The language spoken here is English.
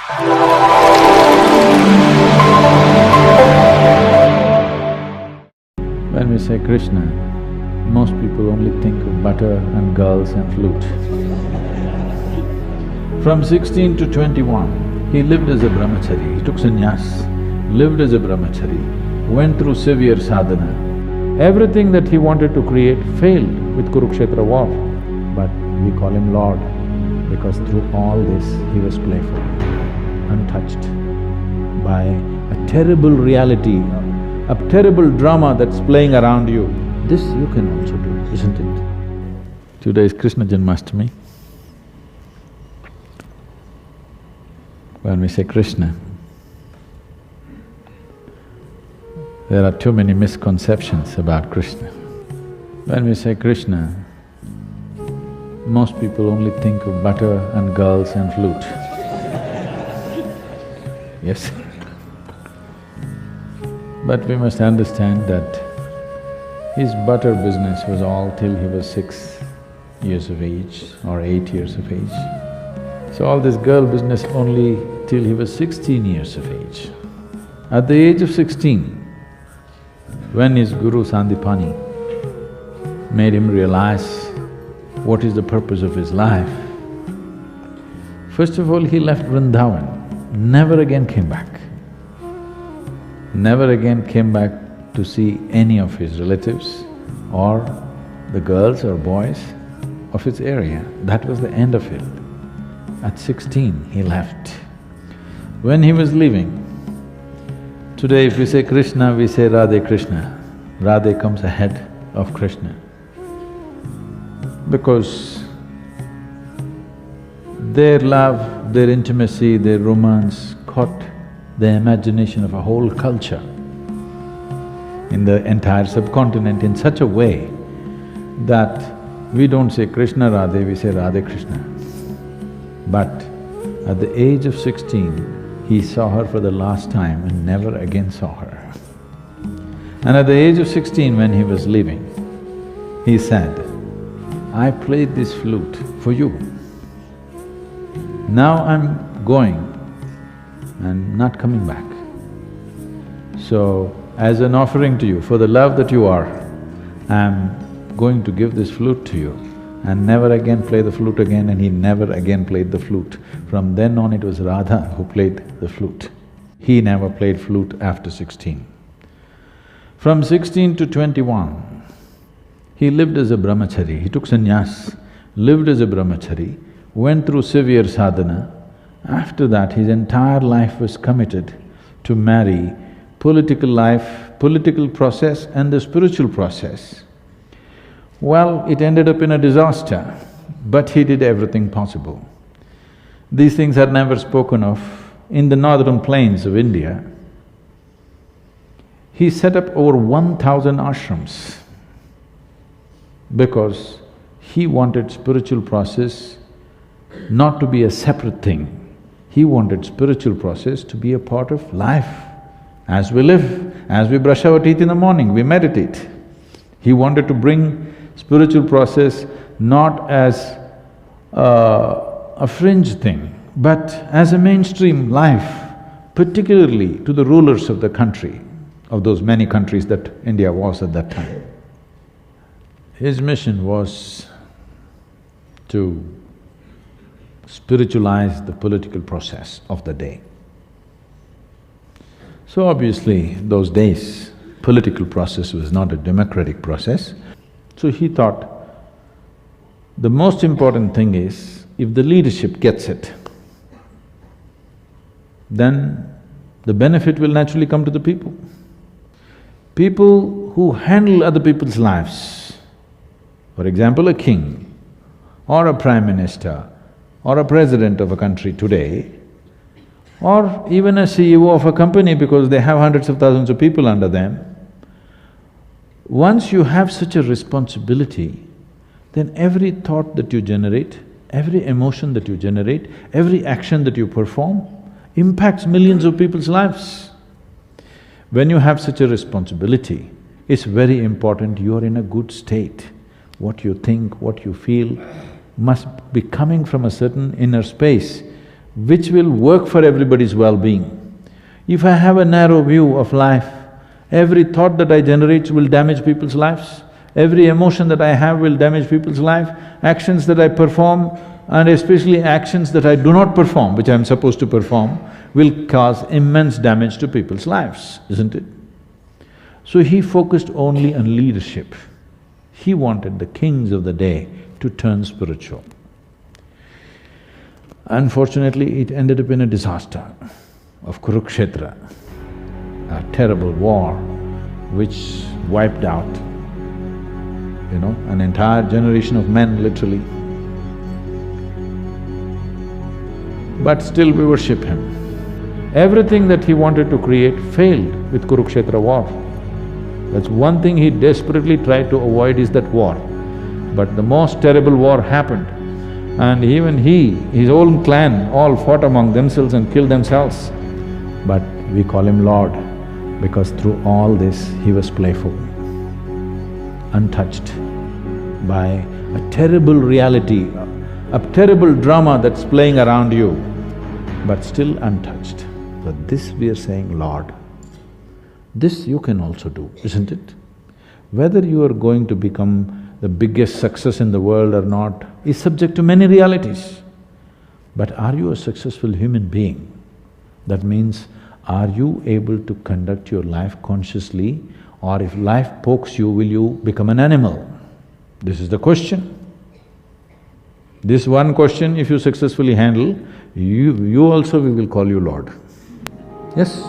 When we say Krishna, most people only think of butter and girls and flute. From 16 to 21, he lived as a brahmachari, he took sannyas, lived as a brahmachari, went through severe sadhana. Everything that he wanted to create failed with Kurukshetra war, but we call him Lord because through all this he was playful, untouched by a terrible reality, a terrible drama that's playing around you. This you can also do, isn't it? Today is Krishna Janmashtami. When we say Krishna, there are too many misconceptions about Krishna. When we say Krishna, most people only think of butter and girls and flute. Yes. But we must understand that his butter business was all till he was 6 years of age or 8 years of age. So all this girl business only till he was 16 years of age. At the age of 16, when his guru Sandipani made him realize what is the purpose of his life, first of all he left Vrindavan, never again came back. Never again came back to see any of his relatives or the girls or boys of his area. That was the end of it. At 16, he left. When he was leaving, today if we say Krishna, we say Radhe Krishna. Radhe comes ahead of Krishna. Because their love, their intimacy, their romance caught the imagination of a whole culture in the entire subcontinent in such a way that we don't say Krishna Radhe, we say Radhe Krishna. But at the age of 16, he saw her for the last time and never again saw her. And at the age of 16, when he was leaving, he said, I played this flute for you. Now I'm going and not coming back. So, as an offering to you, for the love that you are, I'm going to give this flute to you and never again play the flute again, and he never again played the flute. From then on it was Radha who played the flute. He never played flute after 16. From 16 to 21, he lived as a brahmachari, he took sannyas, lived as a brahmachari, went through severe sadhana. After that, his entire life was committed to marry political life, political process and the spiritual process. Well, it ended up in a disaster, but he did everything possible. These things are never spoken of. In the northern plains of India, he set up over 1,000 ashrams because he wanted spiritual process not to be a separate thing. He wanted spiritual process to be a part of life. As we live, as we brush our teeth in the morning, we meditate. He wanted to bring spiritual process not as a fringe thing, but as a mainstream life, particularly to the rulers of the country, of those many countries that India was at that time. His mission was to spiritualize the political process of the day. So obviously, those days, political process was not a democratic process. So he thought, the most important thing is, if the leadership gets it, then the benefit will naturally come to the people. People who handle other people's lives, for example, a king or a prime minister or a president of a country today, or even a CEO of a company because they have hundreds of thousands of people under them, once you have such a responsibility, then every thought that you generate, every emotion that you generate, every action that you perform impacts millions of people's lives. When you have such a responsibility, it's very important you are in a good state. What you think, what you feel must be coming from a certain inner space which will work for everybody's well-being. If I have a narrow view of life, every thought that I generate will damage people's lives, every emotion that I have will damage people's life, actions that I perform and especially actions that I do not perform, which I'm supposed to perform, will cause immense damage to people's lives, isn't it? So he focused only on leadership. He wanted the kings of the day to turn spiritual. Unfortunately, it ended up in a disaster of Kurukshetra, a terrible war which wiped out, an entire generation of men literally. But still we worship him. Everything that he wanted to create failed with Kurukshetra war. That's one thing he desperately tried to avoid is that war. But the most terrible war happened, and even his own clan all fought among themselves and killed themselves. But we call him Lord because through all this he was playful, untouched by a terrible reality, a terrible drama that's playing around you, but still untouched. So this we are saying, Lord, this you can also do, isn't it? Whether you are going to become the biggest success in the world or not is subject to many realities. But are you a successful human being? That means, are you able to conduct your life consciously, or if life pokes you, will you become an animal? This is the question. This one question, if you successfully handle, you also we will call you Lord. Yes?